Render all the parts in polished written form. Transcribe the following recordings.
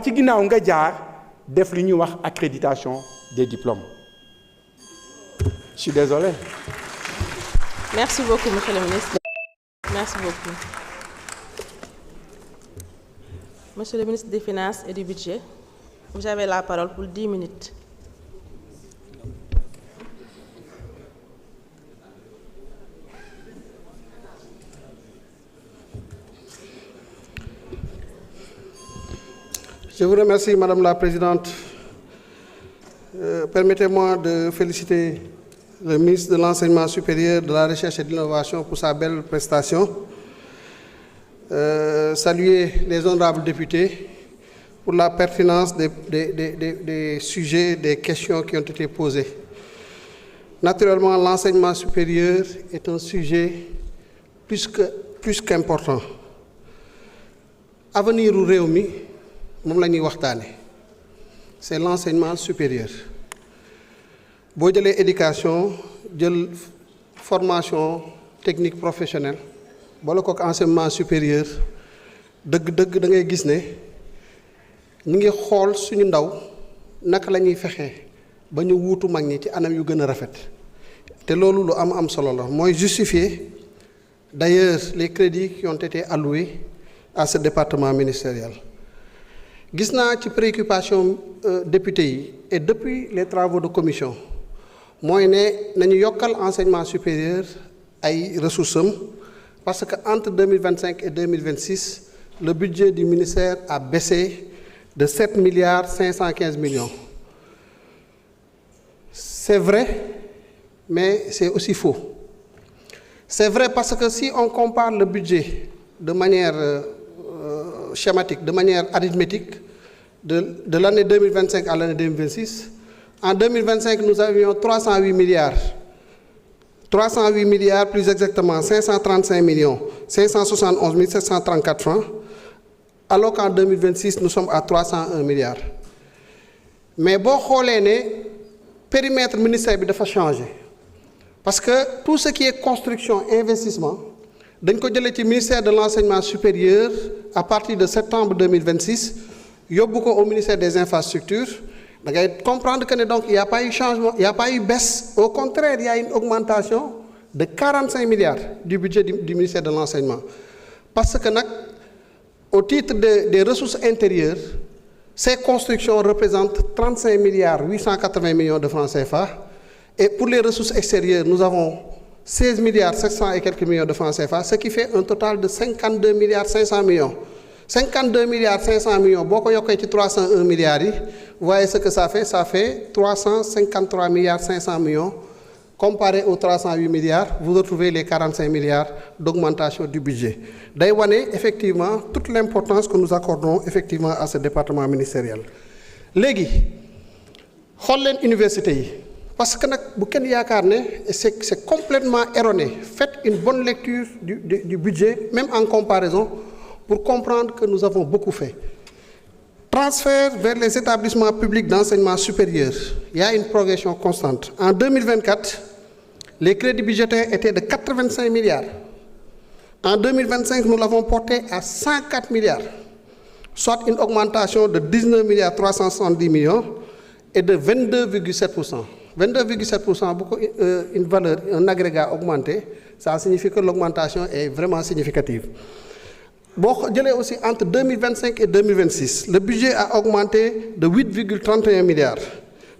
ci ginnaaw nga jaar def li ñuy wax accréditation des diplômes. Je suis désolé. Merci beaucoup, monsieur le ministre. Merci beaucoup. Monsieur le ministre des Finances et du Budget, vous avez la parole pour 10 minutes. Je vous remercie, Madame la Présidente. Permettez-moi de féliciter le ministre de l'Enseignement supérieur, de la Recherche et de l'Innovation pour sa belle prestation. Saluer les honorables députés pour la pertinence des sujets, des questions qui ont été posées. Naturellement, l'enseignement supérieur est un sujet plus qu'important. Avenir u réew mi moom la ñuy waxtaane, c'est l'enseignement supérieur. boo jëlee éducation jël formation technique professionnelle boole kook enseignement supérieur dëgg-dëgg da ngay gis ne ñu ngi xool suñu ndaw naka la ñuy fexee ba ñu wuutu mag ñi ci anam yu gën a rafet te loolu lu am solo la mooy justifier d'ailleurs les crédits qui ont été alloués à ce département ministériel. gis naa ci préoccupation députés yi et depuis les travaux de commission mooy ne nañu yokkal enseignement supérieur ay ressources am parce que entre 2025 et 2026 le budget du ministère a baissé de 7 milliards 515 millions. C'est vrai, mais c'est aussi faux. C'est vrai parce que si on compare le budget de manière schématique, de manière arithmétique, de l'année 2025 à l'année 2026, en 2025, nous avions 308 milliards. 308 milliards, plus exactement 535 millions, 571 734 francs, alors qu'en 2026, nous sommes à 301 milliards. Mais bon, le périmètre ministère a changé. Parce que tout ce qui est construction, investissement, dañ ko jëlee ci ministère de l'enseignement supérieur à partir de septembre 2026 yóbbu ko au ministère des infrastructures da ngay comprendre que ne donc il n'y a pas eu changement, il n'y a pas eu baisse, au contraire il y a une augmentation de 45 milliards du budget du ministère de l'enseignement. Parce que au titre des ressources intérieures, ces constructions représentent 35 milliards 880 millions de francs CFA, et pour les ressources extérieures nous avons 16 milliards 700 et quelques millions de francs CFA, ce qui fait un total de 52 milliards 500 millions. 52 milliards 500 millions, beaucoup de 301 milliards, vous voyez ce que ça fait 353 milliards 500 millions. Comparé aux 308 milliards, vous retrouvez les 45 milliards d'augmentation du budget. D'ailleurs, effectivement, toute l'importance que nous accordons effectivement à ce département ministériel. Légui, xool université yi parce que c'est complètement erroné. Faites une bonne lecture du budget, même en comparaison, pour comprendre que nous avons beaucoup fait. Transfert vers les établissements publics d'enseignement supérieur, il y a une progression constante. En 2024, les crédits budgétaires étaient de 85 milliards. En 2025, nous l'avons porté à 104 milliards, soit une augmentation de 19 milliards 370 millions et de 22,7%. 22,7%, beaucoup une valeur, un agrégat augmenté, ça signifie que l'augmentation est vraiment significative. Bon, aussi entre 2025 et 2026, le budget a augmenté de 8,31 milliards,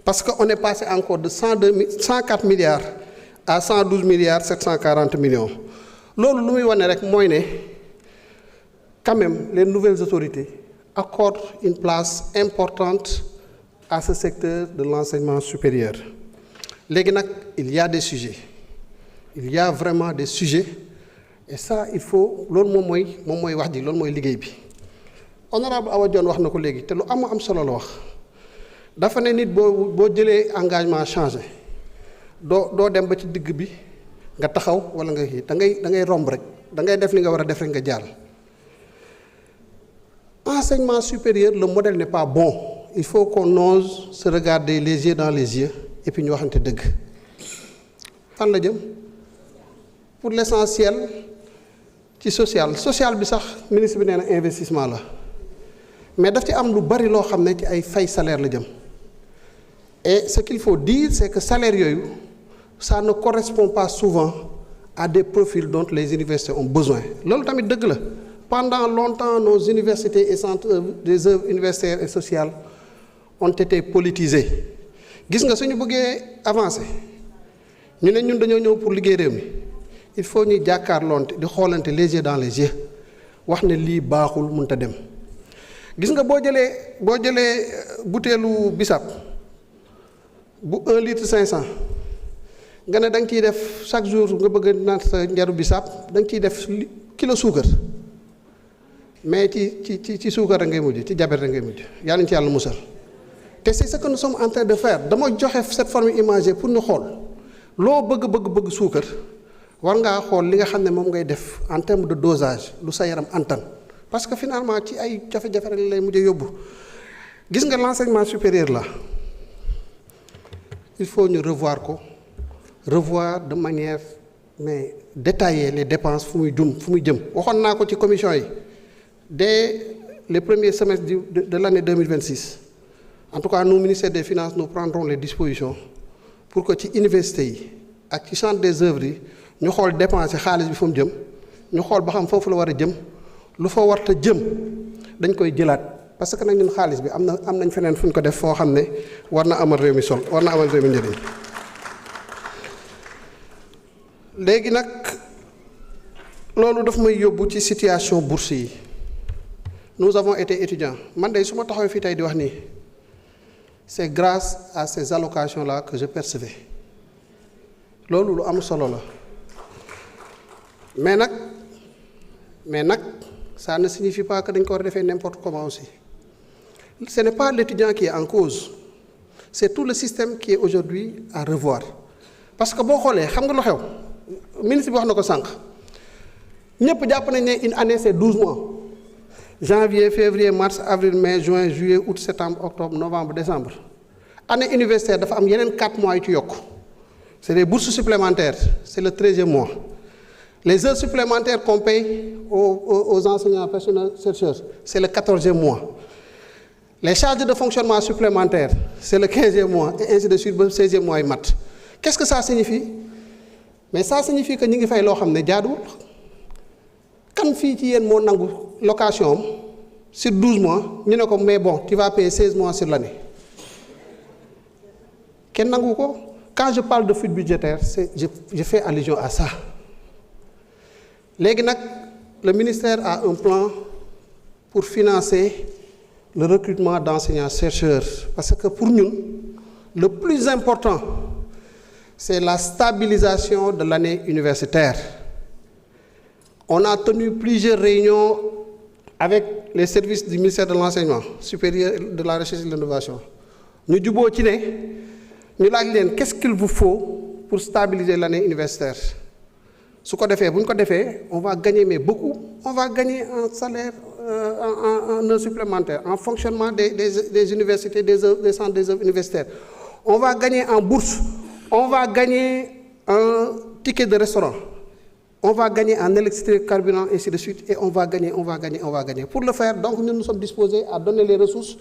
parce qu'on est passé encore de 104 milliards à 112 milliards 740 millions. Lors quand même, les nouvelles autorités accordent une place importante à ce secteur de l'enseignement supérieur. Il y a des sujets. Il y a vraiment des sujets. Et ça, il faut... Honorable Awa Dione wax na ko léegi te lu am solo la wax dafa ne nit boo jëlee engagement changé doo dem ba ci digg bi nga taxaw wala nga kii da ngay romb rek da ngay def li nga war a def rek nga jàll. Enseignement supérieur, le modèle n'est pas bon. Il faut qu'on ose se regarder les yeux dans les yeux et puis ñu waxante dëgg. Fan la jëm pour l'essentiel ci social bi sax ministre bi nee na investissement la mais daf ci am lu bari loo xam ne ci ay fay salaire la jëm et ce qu'il faut dire c'est que salaire yooyu ça ne correspond pas souvent à des profils dont les universités ont besoin loolu tamit dëgg la pendant longtemps nos universités et centres des œuvres universitaires et sociales ont été politisées gis nga suñu bëggee avancer ñu ne ñun dañoo ñëw pour liggéey réew mi il faut ñuy jàkkaarloonte di xoolante les yeux dans les yeux wax ne lii baaxul mënut a dem gis nga boo jëlee butéelu bisaab bu 1 litre 500 nga ne da nga ciy def chaque jour nga bëgg a naan sa njaru bisaab da nga ciy def kilo suukar mais ci suukar a ngay mujj ci jabet a ngay mujj yàlla ñu ci yàlla musal te c'est ce que nous sommes en train de faire dama joxe cette forme imagée pour ñu xool loo bëgg suukar war ngaa xool li nga xam ne moom ngay def en terme de dosage lu sa yaram antan parce que finalement ci ay jafe-jafe rek lay mujj yóbbu gis nga l'enseignement supérieur là il faut ñu revoir de manière mais détaillée les dépenses fu muy jëm waxoon naa ko ci commission yi dès les premiers semestres de l'année 2026 en tout cas nous ministère des finances nous prendrons les dispositions pour que ci université yi ak ci centre des œuvres yi ñu xool dépenser xaalis bi fu mu jëm ñu xool ba xam foofu la war a jëm lu fa warta jëm dañ koy jëlaat parce que nag ñun xaalis bi am nañ feneen fu ñu ko def foo xam ne war na amal réew mi njëriñ léegi nag loolu daf may yóbbu ci situation bourse yi nous avons été étudiants man de su ma taxawee fii tey di wax nii c'est grâce à ces allocations là que je percevais loolu lu am solo la mais nag ça ne signifie pas que dañ ko war a defee n'importe comment aussi ce n'est pas l'étudiant qui est en cause c'est tout le système qui est aujourd'hui à revoir parce que boo xoolee xam nga lu xew ministre bi wax na ko sànq ñëpp jàpp nañ ne une année c'est 12 mois janvier février mars avril mai juin juillet août septembre octobre novembre décembre année universitaire dafa am yeneen 4 mois yu ci yokk c'est des bourses supplémentaires c'est le 13e mois les heures supplémentaires qu'on paye aux enseignants personnels chercheurs c'est le 14e mois les charges de fonctionnement supplémentaires c'est le 15e mois et ainsi de suite ba 16e mois yi mat qu'est-ce que ça signifie mais ça signifie que ñi ngi fay loo xam ne jaaduwul kan fii ci yéen moo nangu location am sur 12 mois ñu ne ko mais bon tu vas payer 16 mois sur l'année kenn nangu ko quand je parle de fuite budgétaire je fais allusion à ça léegi nag le ministère a un plan pour financer le recrutement d'enseignants chercheurs parce que pour ñun le plus important c'est la stabilisation de l'année universitaire. On a tenu plusieurs réunions avec les services du ministère de l'enseignement supérieur, de la recherche et de l'innovation. Nous juboo ci ne ñu laaj leen qu'est-ce qu'il vous faut pour stabiliser l'année universitaire. su ko defee bu ñu ko defee on va gagner mais beaucoup on va gagner en salaire en heures supplémentaires en fonctionnement des universités des centres des œuvres universitaires. On va gagner en bourse. On va gagner un ticket de restaurant, on va gagner en électricité, carburant, ainsi de suite, et on va gagner. Pour le faire, donc nous sommes disposés à donner les ressources,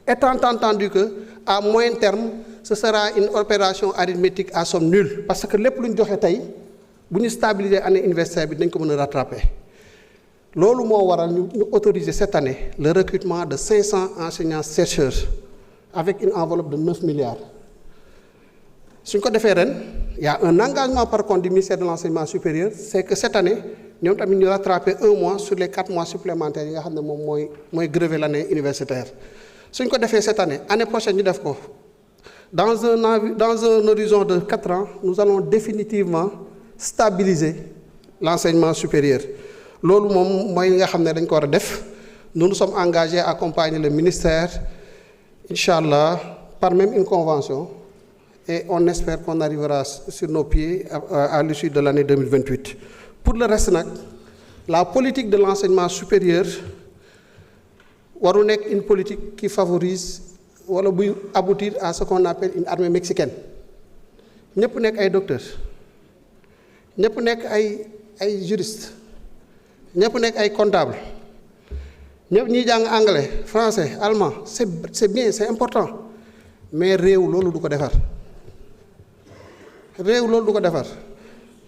étant entendu qu'à moyen terme, ce sera une opération arithmétique à somme nulle, parce que les plus de si nous stabiliser l'année universitaire, nous pouvons rattraper. Lolo moo waral ñu autoriser cette année le recrutement de 500 enseignants-chercheurs avec une enveloppe de 9 milliards. suñ ko defee ren il y a un engagement par contre du ministère de l'enseignement supérieur c'est que cette année ñoom tamit ñu rattraper 1 mois sur les 4 mois supplémentaires yi nga xam ne moom mooy grever l'année universitaire suñ ko defee cette année prochaine ñu def ko dans un horizon de 4 ans nous allons définitivement stabiliser l'enseignement supérieur loolu moom mooy nga xam ne dañ ko war a def nous sommes engagés à accompagner le ministère inchallah par même une convention. Et on espère qu'on arrivera sur nos pieds à l'issue de l'année 2028. Pour le reste, la politique de l'enseignement supérieur waru nekk une politique qui favorise wala buy aboutir à ce qu'on appelle une armée mexicaine. ñëpp nekk ay docteurs ñëpp nekk ay juristes ñëpp nekk ay comptables ñëpp ñiy jàng anglais français allemand c'est bien, c'est important mais réew loolu du ko defar réew loolu du ko defar.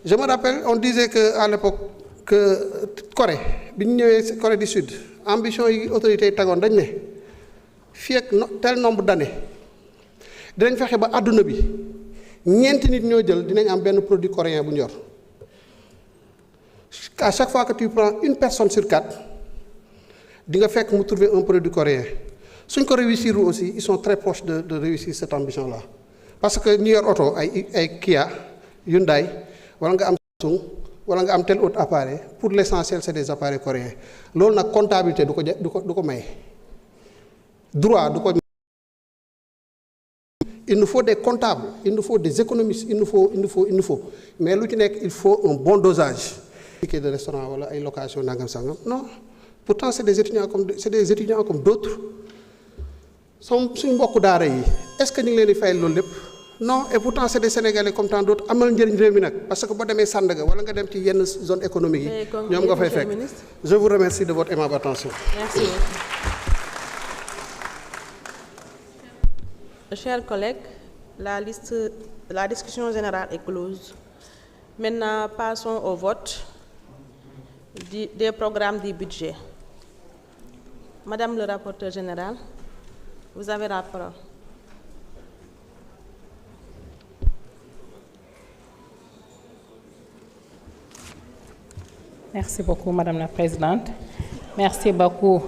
Je me rappelle, on disait que à l'époque que Corée bi ñu ñëwee Corée du Sud ambition yi autorités yi tagoon dañ ne fii ak tel nombre d'années dinañ fexe ba àdduna bi ñeenti nit ñoo jël dinañ am benn produit coréen bu ñu yor à chaque fois que tu prends une personne sur 4 di nga fekk mu trouver un produit coréen suñ ko réussir aussi ils sont très proches de réussir cette ambition là parce que ñu yor oto ay Kia Hyundai wala nga am Samsung wala nga am tel autre appareil pour l'essentiel c'est des appareils coréens loolu nag comptabilité du ko may droit du ko. Il nous faut des comptables, il nous faut des économistes, il nous faut mais lu ci nekk il faut un bon dosage. De restaurant wala ay location nangam sangam non pourtant c'est des étudiants comme d'autres suñ mbokku daara yi est-ce que ñu ngi leen di fayal loolu lépp non et pourtant c'est des Sénégalais comme tant d'autres amal njëriñ réew mi nag parce que boo demee Sandaga wala nga dem ci yenn zone économique yi ñoom nga fay fekk. Je vous remercie de votre aimable attention. Merci. Chers collègues, la discussion générale est close. Maintenant, passons au vote des programmes du budget. Madame le rapporteur général, vous avez la parole. Merci beaucoup, Madame la Présidente. Merci beaucoup.